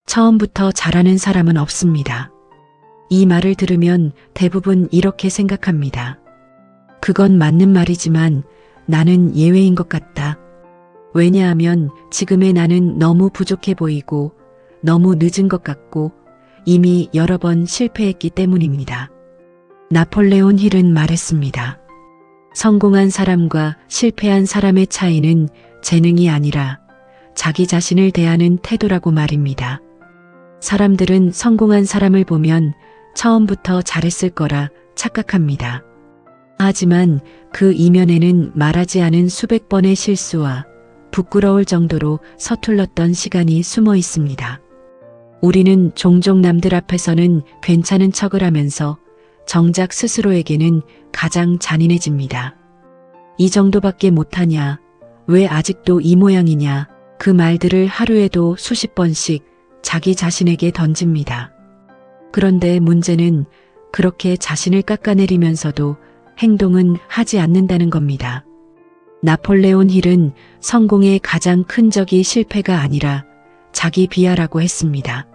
처음부터 잘하는 사람은 없습니다. 이 말을 들으면 대부분 이렇게 생각합니다. 그건 맞는 말이지만 나는 예외인 것 같다. 왜냐하면 지금의 나는 너무 부족해 보이고 너무 늦은 것 같고 이미 여러 번 실패했기 때문입니다. 나폴레온 힐은 말했습니다. 성공한 사람과 실패한 사람의 차이는 재능이 아니라 자기 자신을 대하는 태도라고 말입니다. 사람들은 성공한 사람을 보면 처음부터 잘했을 거라 착각합니다. 하지만 그 이면에는 말하지 않은 수백 번의 실수와 부끄러울 정도로 서툴렀던 시간이 숨어 있습니다. 우리는 종종 남들 앞에서는 괜찮은 척을 하면서 정작 스스로에게는 가장 잔인해집니다. 이 정도밖에 못하냐? 왜 아직도 이 모양이냐? 그 말들을 하루에도 수십 번씩 자기 자신에게 던집니다. 그런데 문제는 그렇게 자신을 깎아내리면서도 행동은 하지 않는다는 겁니다. 나폴레온 힐은 성공의 가장 큰 적이 실패가 아니라 자기 비하라고 했습니다.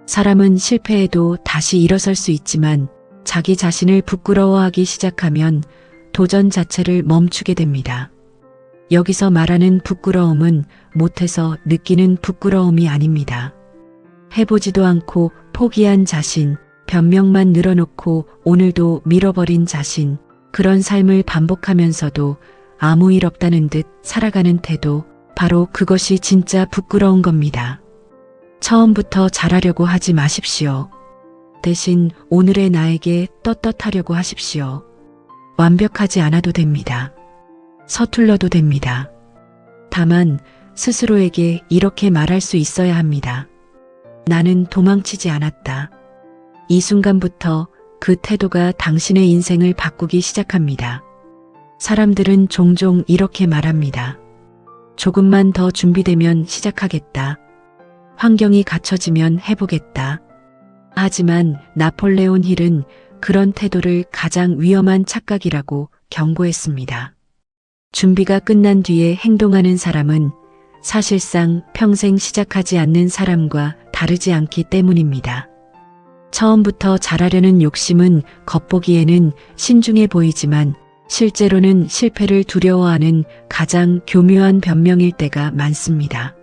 사람은 실패해도 다시 일어설 수 있지만 자기 자신을 부끄러워하기 시작하면 도전 자체를 멈추게 됩니다. 여기서 말하는 부끄러움은 못해서 느끼는 부끄러움이 아닙니다. 해보지도 않고 포기한 자신, 변명만 늘어놓고 오늘도 밀어버린 자신, 그런 삶을 반복하면서도 아무 일 없다는 듯 살아가는 태도, 바로 그것이 진짜 부끄러운 겁니다. 처음부터 잘하려고 하지 마십시오. 대신 오늘의 나에게 떳떳하려고 하십시오. 완벽하지 않아도 됩니다. 서툴러도 됩니다. 다만 스스로에게 이렇게 말할 수 있어야 합니다. 나는 도망치지 않았다. 이 순간부터 그 태도가 당신의 인생을 바꾸기 시작합니다. 사람들은 종종 이렇게 말합니다. 조금만 더 준비되면 시작하겠다. 환경이 갖춰지면 해보겠다. 하지만 나폴레온 힐은 그런 태도를 가장 위험한 착각이라고 경고했습니다. 준비가 끝난 뒤에 행동하는 사람은 사실상 평생 시작하지 않는 사람과 다르지 않기 때문입니다. 처음부터 잘하려는 욕심은 겉보기에는 신중해 보이지만 실제로는 실패를 두려워하는 가장 교묘한 변명일 때가 많습니다.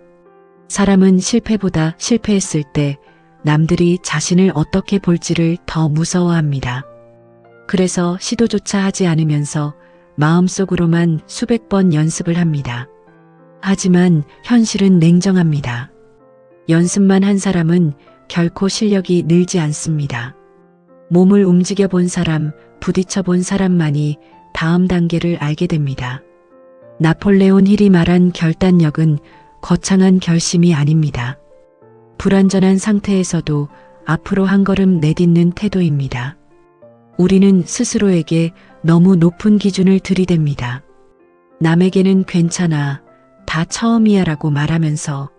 사람은 실패보다 실패했을 때 남들이 자신을 어떻게 볼지를 더 무서워합니다. 그래서 시도조차 하지 않으면서 마음속으로만 수백 번 연습을 합니다. 하지만 현실은 냉정합니다. 연습만 한 사람은 결코 실력이 늘지 않습니다. 몸을 움직여 본 사람, 부딪혀 본 사람만이 다음 단계를 알게 됩니다. 나폴레온 힐이 말한 결단력은 거창한 결심이 아닙니다. 불완전한 상태에서도 앞으로 한 걸음 내딛는 태도입니다. 우리는 스스로에게 너무 높은 기준을 들이댑니다. 남에게는 괜찮아, 다 처음이야 라고 말하면서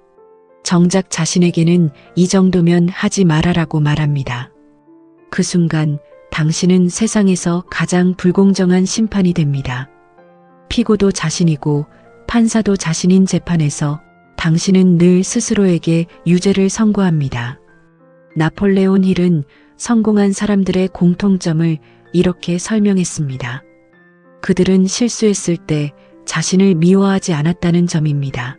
정작 자신에게는 이 정도면 하지 말아라고 말합니다. 그 순간 당신은 세상에서 가장 불공정한 심판이 됩니다. 피고도 자신이고 판사도 자신인 재판에서 당신은 늘 스스로에게 유죄를 선고합니다. 나폴레온 힐은 성공한 사람들의 공통점을 이렇게 설명했습니다. 그들은 실수했을 때 자신을 미워하지 않았다는 점입니다.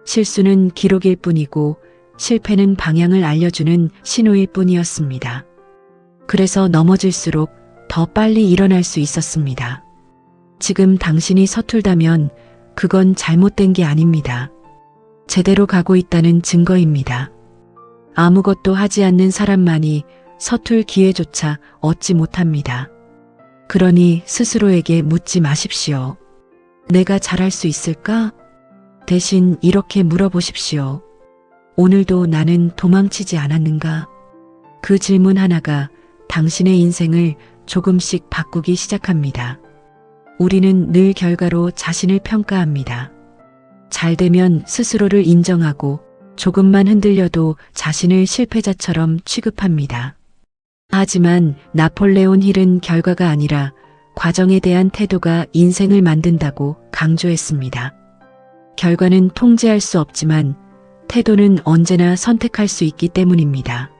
실수는 기록일 뿐이고 실패는 방향을 알려주는 신호일 뿐이었습니다. 그래서 넘어질수록 더 빨리 일어날 수 있었습니다. 지금 당신이 서툴다면 그건 잘못된 게 아닙니다. 제대로 가고 있다는 증거입니다. 아무것도 하지 않는 사람만이 서툴 기회조차 얻지 못합니다. 그러니 스스로에게 묻지 마십시오. 내가 잘할 수 있을까? 대신 이렇게 물어보십시오. 오늘도 나는 도망치지 않았는가? 그 질문 하나가 당신의 인생을 조금씩 바꾸기 시작합니다. 우리는 늘 결과로 자신을 평가합니다. 잘 되면 스스로를 인정하고 조금만 흔들려도 자신을 실패자처럼 취급합니다. 하지만 나폴레온 힐은 결과가 아니라 과정에 대한 태도가 인생을 만든다고 강조했습니다. 결과는 통제할 수 없지만 태도는 언제나 선택할 수 있기 때문입니다.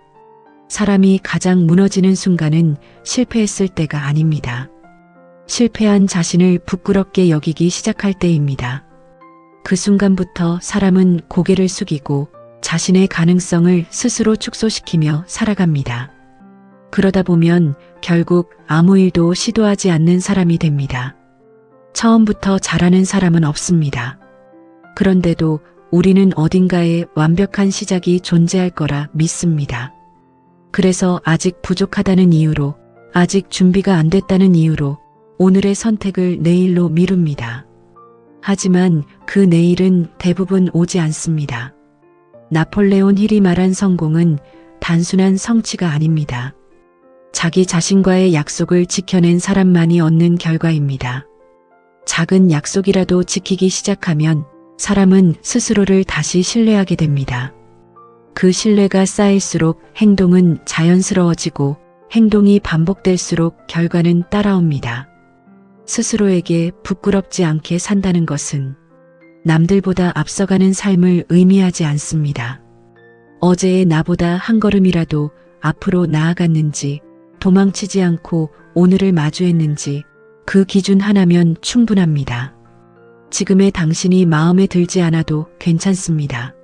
사람이 가장 무너지는 순간은 실패했을 때가 아닙니다. 실패한 자신을 부끄럽게 여기기 시작할 때입니다. 그 순간부터 사람은 고개를 숙이고 자신의 가능성을 스스로 축소시키며 살아갑니다. 그러다 보면 결국 아무 일도 시도하지 않는 사람이 됩니다. 처음부터 잘하는 사람은 없습니다. 그런데도 우리는 어딘가에 완벽한 시작이 존재할 거라 믿습니다. 그래서 아직 부족하다는 이유로, 아직 준비가 안 됐다는 이유로 오늘의 선택을 내일로 미룹니다. 하지만 그 내일은 대부분 오지 않습니다. 나폴레온 힐이 말한 성공은 단순한 성취가 아닙니다. 자기 자신과의 약속을 지켜낸 사람만이 얻는 결과입니다. 작은 약속이라도 지키기 시작하면 사람은 스스로를 다시 신뢰하게 됩니다. 그 신뢰가 쌓일수록 행동은 자연스러워지고 행동이 반복될수록 결과는 따라옵니다. 스스로에게 부끄럽지 않게 산다는 것은 남들보다 앞서가는 삶을 의미하지 않습니다. 어제의 나보다 한 걸음이라도 앞으로 나아갔는지, 도망치지 않고 오늘을 마주했는지 그 기준 하나면 충분합니다. 지금의 당신이 마음에 들지 않아도 괜찮습니다.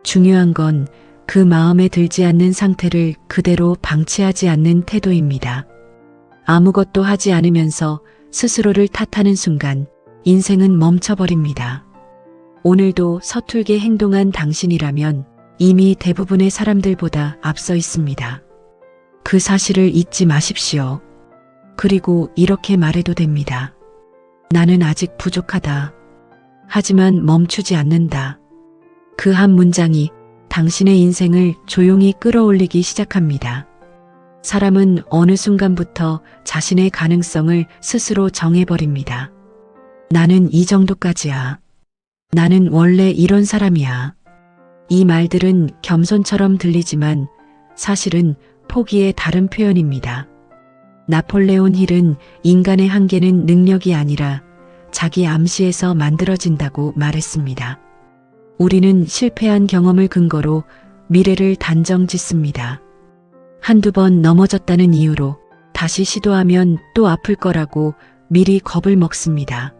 중요한 건 그 마음에 들지 않는 상태를 그대로 방치하지 않는 태도입니다. 아무것도 하지 않으면서 스스로를 탓하는 순간 인생은 멈춰버립니다. 오늘도 서툴게 행동한 당신이라면 이미 대부분의 사람들보다 앞서 있습니다. 그 사실을 잊지 마십시오. 그리고 이렇게 말해도 됩니다. 나는 아직 부족하다. 하지만 멈추지 않는다. 그 한 문장이 당신의 인생을 조용히 끌어올리기 시작합니다. 사람은 어느 순간부터 자신의 가능성을 스스로 정해버립니다. 나는 이 정도까지야. 나는 원래 이런 사람이야. 이 말들은 겸손처럼 들리지만 사실은 포기의 다른 표현입니다. 나폴레온 힐은 인간의 한계는 능력이 아니라 자기 암시에서 만들어진다고 말했습니다. 우리는 실패한 경험을 근거로 미래를 단정 짓습니다. 한두 번 넘어졌다는 이유로 다시 시도하면 또 아플 거라고 미리 겁을 먹습니다.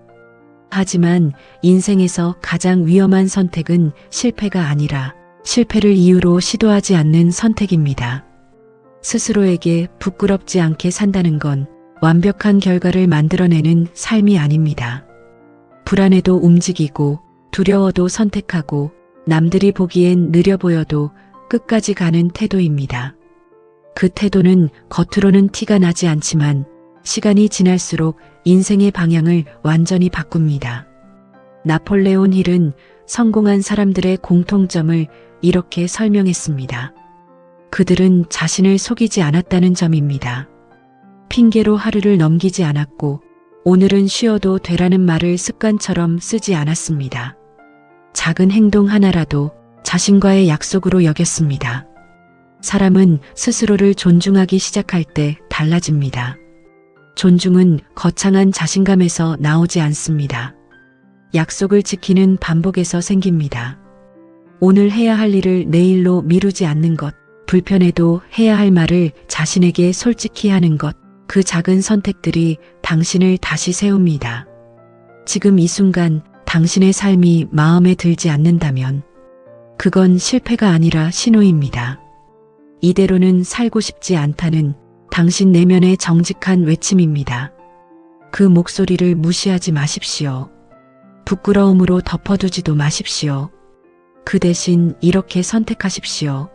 하지만 인생에서 가장 위험한 선택은 실패가 아니라 실패를 이유로 시도하지 않는 선택입니다. 스스로에게 부끄럽지 않게 산다는 건 완벽한 결과를 만들어내는 삶이 아닙니다. 불안해도 움직이고 두려워도 선택하고 남들이 보기엔 느려 보여도 끝까지 가는 태도입니다. 그 태도는 겉으로는 티가 나지 않지만 시간이 지날수록 인생의 방향을 완전히 바꿉니다. 나폴레온 힐은 성공한 사람들의 공통점을 이렇게 설명했습니다. 그들은 자신을 속이지 않았다는 점입니다. 핑계로 하루를 넘기지 않았고 오늘은 쉬어도 되라는 말을 습관처럼 쓰지 않았습니다. 작은 행동 하나라도 자신과의 약속으로 여겼습니다. 사람은 스스로를 존중하기 시작할 때 달라집니다. 존중은 거창한 자신감에서 나오지 않습니다. 약속을 지키는 반복에서 생깁니다. 오늘 해야 할 일을 내일로 미루지 않는 것, 불편해도 해야 할 말을 자신에게 솔직히 하는 것, 그 작은 선택들이 당신을 다시 세웁니다. 지금 이 순간 당신의 삶이 마음에 들지 않는다면 그건 실패가 아니라 신호입니다. 이대로는 살고 싶지 않다는 당신 내면의 정직한 외침입니다. 그 목소리를 무시하지 마십시오. 부끄러움으로 덮어두지도 마십시오. 그 대신 이렇게 선택하십시오.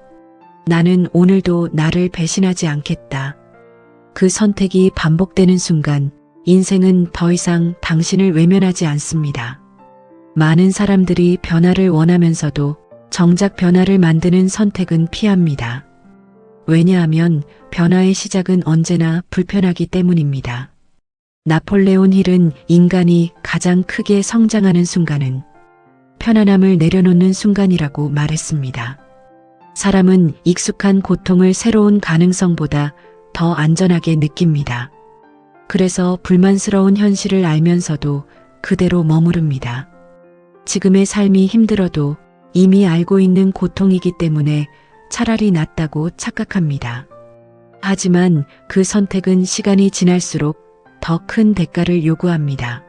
나는 오늘도 나를 배신하지 않겠다. 그 선택이 반복되는 순간 인생은 더 이상 당신을 외면하지 않습니다. 많은 사람들이 변화를 원하면서도 정작 변화를 만드는 선택은 피합니다. 왜냐하면 변화의 시작은 언제나 불편하기 때문입니다. 나폴레온 힐은 인간이 가장 크게 성장하는 순간은 편안함을 내려놓는 순간이라고 말했습니다. 사람은 익숙한 고통을 새로운 가능성보다 더 안전하게 느낍니다. 그래서 불만스러운 현실을 알면서도 그대로 머무릅니다. 지금의 삶이 힘들어도 이미 알고 있는 고통이기 때문에 차라리 낫다고 착각합니다. 하지만 그 선택은 시간이 지날수록 더 큰 대가를 요구합니다.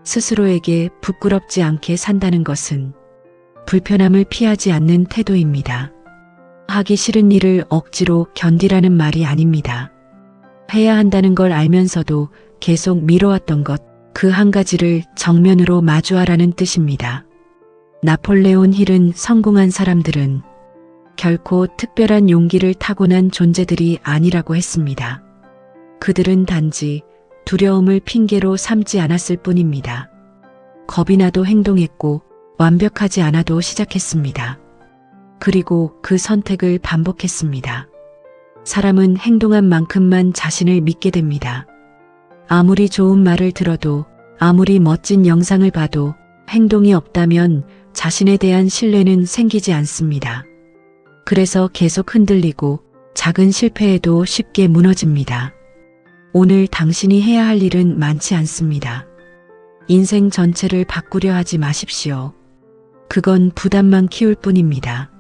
스스로에게 부끄럽지 않게 산다는 것은 불편함을 피하지 않는 태도입니다. 하기 싫은 일을 억지로 견디라는 말이 아닙니다. 해야 한다는 걸 알면서도 계속 미뤄왔던 것, 그 한 가지를 정면으로 마주하라는 뜻입니다. 나폴레온 힐은 성공한 사람들은 결코 특별한 용기를 타고난 존재들이 아니라고 했습니다. 그들은 단지 두려움을 핑계로 삼지 않았을 뿐입니다. 겁이 나도 행동했고 완벽하지 않아도 시작했습니다. 그리고 그 선택을 반복했습니다. 사람은 행동한 만큼만 자신을 믿게 됩니다. 아무리 좋은 말을 들어도, 아무리 멋진 영상을 봐도 행동이 없다면 자신에 대한 신뢰는 생기지 않습니다. 그래서 계속 흔들리고 작은 실패에도 쉽게 무너집니다. 오늘 당신이 해야 할 일은 많지 않습니다. 인생 전체를 바꾸려 하지 마십시오. 그건 부담만 키울 뿐입니다.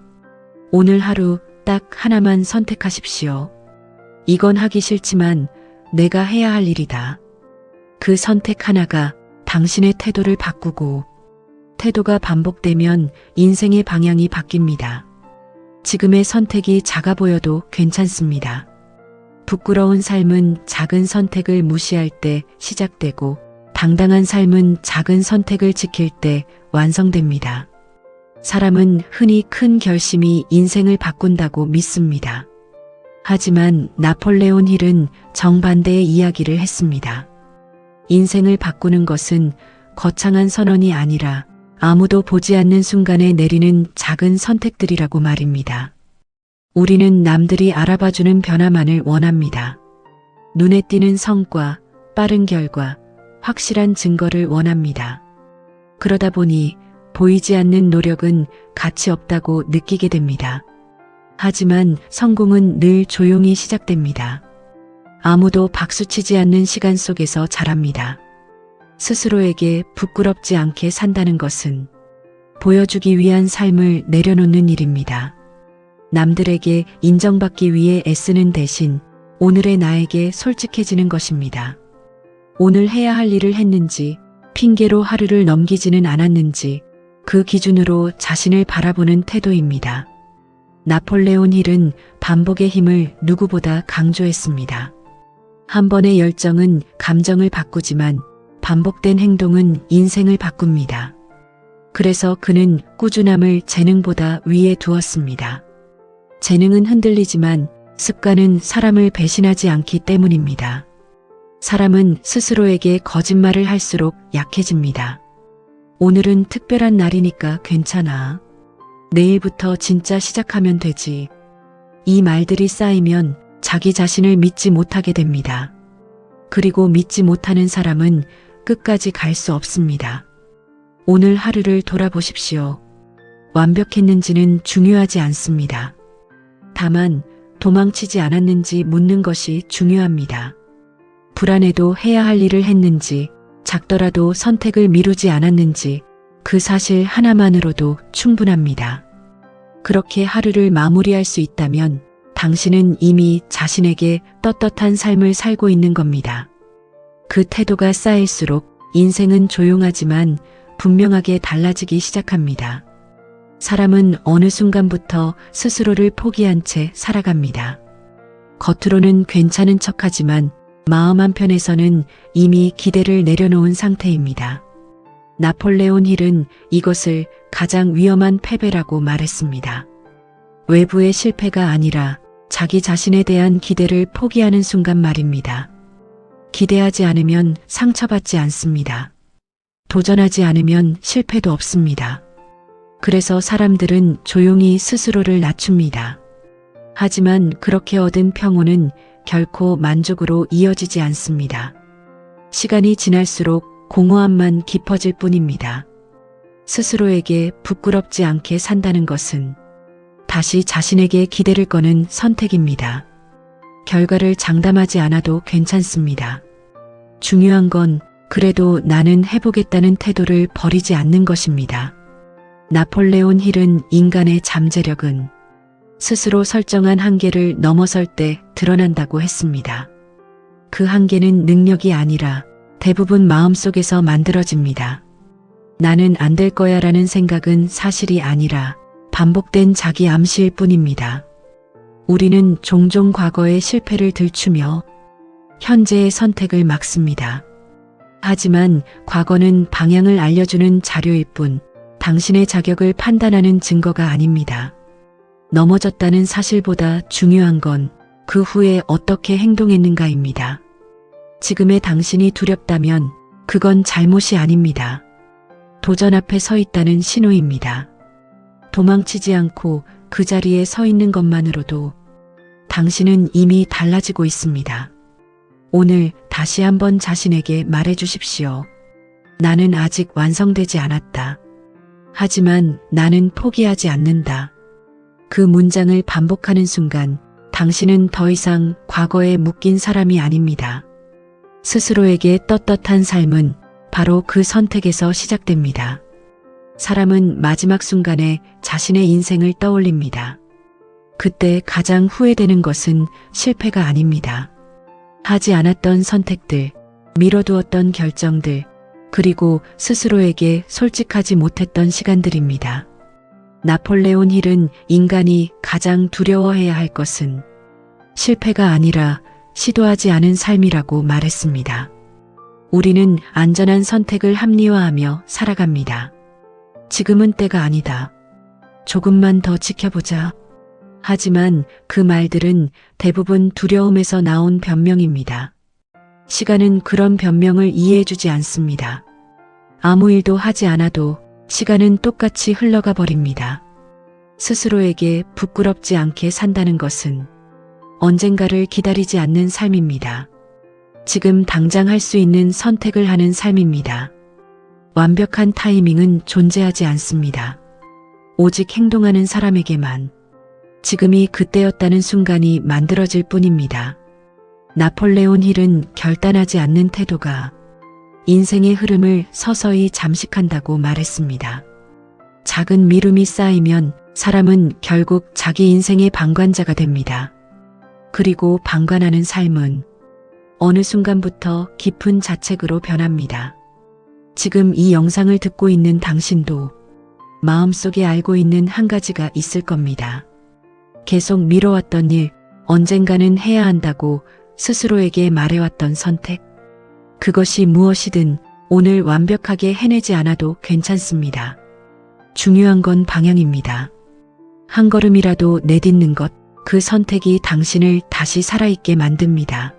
오늘 하루 딱 하나만 선택하십시오. 이건 하기 싫지만 내가 해야 할 일이다. 그 선택 하나가 당신의 태도를 바꾸고, 태도가 반복되면 인생의 방향이 바뀝니다. 지금의 선택이 작아 보여도 괜찮습니다. 부끄러운 삶은 작은 선택을 무시할 때 시작되고, 당당한 삶은 작은 선택을 지킬 때 완성됩니다. 사람은 흔히 큰 결심이 인생을 바꾼다고 믿습니다. 하지만 나폴레온 힐은 정반대의 이야기를 했습니다. 인생을 바꾸는 것은 거창한 선언이 아니라 아무도 보지 않는 순간에 내리는 작은 선택들이라고 말입니다. 우리는 남들이 알아봐주는 변화만을 원합니다. 눈에 띄는 성과, 빠른 결과, 확실한 증거를 원합니다. 그러다 보니 보이지 않는 노력은 가치 없다고 느끼게 됩니다. 하지만 성공은 늘 조용히 시작됩니다. 아무도 박수치지 않는 시간 속에서 자랍니다. 스스로에게 부끄럽지 않게 산다는 것은 보여주기 위한 삶을 내려놓는 일입니다. 남들에게 인정받기 위해 애쓰는 대신 오늘의 나에게 솔직해지는 것입니다. 오늘 해야 할 일을 했는지, 핑계로 하루를 넘기지는 않았는지, 그 기준으로 자신을 바라보는 태도입니다. 나폴레온 힐은 반복의 힘을 누구보다 강조했습니다. 한 번의 열정은 감정을 바꾸지만 반복된 행동은 인생을 바꿉니다. 그래서 그는 꾸준함을 재능보다 위에 두었습니다. 재능은 흔들리지만 습관은 사람을 배신하지 않기 때문입니다. 사람은 스스로에게 거짓말을 할수록 약해집니다. 오늘은 특별한 날이니까 괜찮아. 내일부터 진짜 시작하면 되지. 이 말들이 쌓이면 자기 자신을 믿지 못하게 됩니다. 그리고 믿지 못하는 사람은 끝까지 갈 수 없습니다. 오늘 하루를 돌아보십시오. 완벽했는지는 중요하지 않습니다. 다만 도망치지 않았는지 묻는 것이 중요합니다. 불안해도 해야 할 일을 했는지, 작더라도 선택을 미루지 않았는지, 그 사실 하나만으로도 충분합니다. 그렇게 하루를 마무리할 수 있다면 당신은 이미 자신에게 떳떳한 삶을 살고 있는 겁니다. 그 태도가 쌓일수록 인생은 조용하지만 분명하게 달라지기 시작합니다. 사람은 어느 순간부터 스스로를 포기한 채 살아갑니다. 겉으로는 괜찮은 척하지만 마음 한편에서는 이미 기대를 내려놓은 상태입니다. 나폴레온 힐은 이것을 가장 위험한 패배라고 말했습니다. 외부의 실패가 아니라 자기 자신에 대한 기대를 포기하는 순간 말입니다. 기대하지 않으면 상처받지 않습니다. 도전하지 않으면 실패도 없습니다. 그래서 사람들은 조용히 스스로를 낮춥니다. 하지만 그렇게 얻은 평온은 결코 만족으로 이어지지 않습니다. 시간이 지날수록 공허함만 깊어질 뿐입니다. 스스로에게 부끄럽지 않게 산다는 것은 다시 자신에게 기대를 거는 선택입니다. 결과를 장담하지 않아도 괜찮습니다. 중요한 건 그래도 나는 해보겠다는 태도를 버리지 않는 것입니다. 나폴레온 힐은 인간의 잠재력은 스스로 설정한 한계를 넘어설 때 드러난다고 했습니다. 그 한계는 능력이 아니라 대부분 마음속에서 만들어집니다. 나는 안 될 거야 라는 생각은 사실이 아니라 반복된 자기 암시일 뿐입니다. 우리는 종종 과거의 실패를 들추며 현재의 선택을 막습니다. 하지만 과거는 방향을 알려주는 자료일 뿐 당신의 자격을 판단하는 증거가 아닙니다. 넘어졌다는 사실보다 중요한 건 그 후에 어떻게 행동했는가입니다. 지금의 당신이 두렵다면 그건 잘못이 아닙니다. 도전 앞에 서 있다는 신호입니다. 도망치지 않고 그 자리에 서 있는 것만으로도 당신은 이미 달라지고 있습니다. 오늘 다시 한번 자신에게 말해 주십시오. 나는 아직 완성되지 않았다. 하지만 나는 포기하지 않는다. 그 문장을 반복하는 순간 당신은 더 이상 과거에 묶인 사람이 아닙니다. 스스로에게 떳떳한 삶은 바로 그 선택에서 시작됩니다. 사람은 마지막 순간에 자신의 인생을 떠올립니다. 그때 가장 후회되는 것은 실패가 아닙니다. 하지 않았던 선택들, 미뤄두었던 결정들, 그리고 스스로에게 솔직하지 못했던 시간들입니다. 나폴레온 힐은 인간이 가장 두려워해야 할 것은 실패가 아니라 시도하지 않은 삶이라고 말했습니다. 우리는 안전한 선택을 합리화하며 살아갑니다. 지금은 때가 아니다. 조금만 더 지켜보자. 하지만 그 말들은 대부분 두려움에서 나온 변명입니다. 시간은 그런 변명을 이해해주지 않습니다. 아무 일도 하지 않아도 시간은 똑같이 흘러가 버립니다. 스스로에게 부끄럽지 않게 산다는 것은 언젠가를 기다리지 않는 삶입니다. 지금 당장 할 수 있는 선택을 하는 삶입니다. 완벽한 타이밍은 존재하지 않습니다. 오직 행동하는 사람에게만 지금이 그때였다는 순간이 만들어질 뿐입니다. 나폴레온 힐은 결단하지 않는 태도가 인생의 흐름을 서서히 잠식한다고 말했습니다. 작은 미움이 쌓이면 사람은 결국 자기 인생의 방관자가 됩니다. 그리고 방관하는 삶은 어느 순간부터 깊은 자책으로 변합니다. 지금 이 영상을 듣고 있는 당신도 마음속에 알고 있는 한 가지가 있을 겁니다. 계속 미뤄왔던 일, 언젠가는 해야 한다고 스스로에게 말해왔던 선택. 그것이 무엇이든 오늘 완벽하게 해내지 않아도 괜찮습니다. 중요한 건 방향입니다. 한 걸음이라도 내딛는 것, 그 선택이 당신을 다시 살아있게 만듭니다.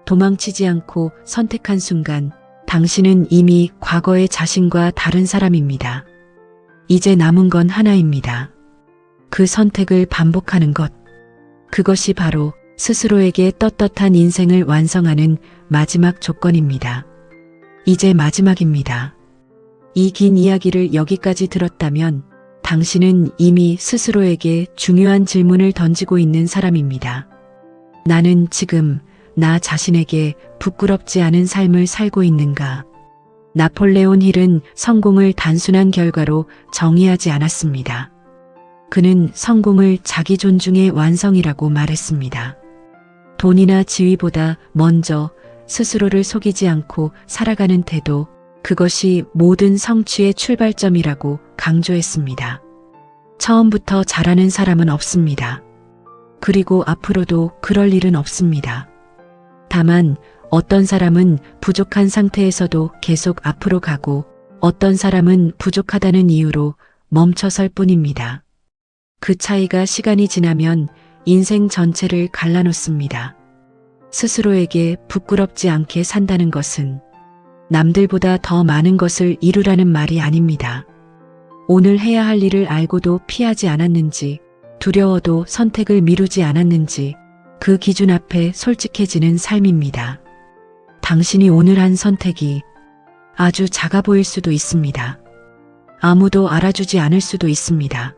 도망치지 않고 선택한 순간 당신은 이미 과거의 자신과 다른 사람입니다. 이제 남은 건 하나입니다. 그 선택을 반복하는 것. 그것이 바로 스스로에게 떳떳한 인생을 완성하는 마지막 조건입니다. 이제 마지막입니다. 이 긴 이야기를 여기까지 들었다면 당신은 이미 스스로에게 중요한 질문을 던지고 있는 사람입니다. 나는 지금 나 자신에게 부끄럽지 않은 삶을 살고 있는가? 나폴레온 힐은 성공을 단순한 결과로 정의하지 않았습니다. 그는 성공을 자기 존중의 완성이라고 말했습니다. 돈이나 지위보다 먼저 스스로를 속이지 않고 살아가는 태도, 그것이 모든 성취의 출발점이라고 강조했습니다. 처음부터 잘하는 사람은 없습니다. 그리고 앞으로도 그럴 일은 없습니다. 다만 어떤 사람은 부족한 상태에서도 계속 앞으로 가고 어떤 사람은 부족하다는 이유로 멈춰설 뿐입니다. 그 차이가 시간이 지나면 인생 전체를 갈라놓습니다. 스스로에게 부끄럽지 않게 산다는 것은 남들보다 더 많은 것을 이루라는 말이 아닙니다. 오늘 해야 할 일을 알고도 피하지 않았는지, 두려워도 선택을 미루지 않았는지 그 기준 앞에 솔직해지는 삶입니다. 당신이 오늘 한 선택이 아주 작아 보일 수도 있습니다. 아무도 알아주지 않을 수도 있습니다.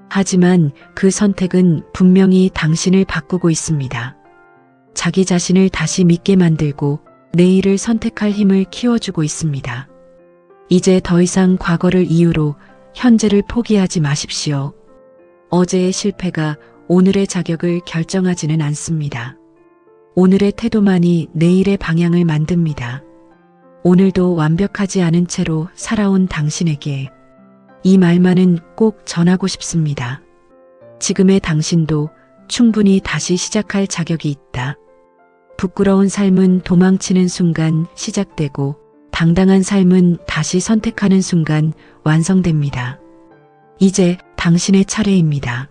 하지만 그 선택은 분명히 당신을 바꾸고 있습니다. 자기 자신을 다시 믿게 만들고 내일을 선택할 힘을 키워주고 있습니다. 이제 더 이상 과거를 이유로 현재를 포기하지 마십시오. 어제의 실패가 오늘의 자격을 결정하지는 않습니다. 오늘의 태도만이 내일의 방향을 만듭니다. 오늘도 완벽하지 않은 채로 살아온 당신에게 이 말만은 꼭 전하고 싶습니다. 지금의 당신도 충분히 다시 시작할 자격이 있다. 부끄러운 삶은 도망치는 순간 시작되고 당당한 삶은 다시 선택하는 순간 완성됩니다. 이제 당신의 차례입니다.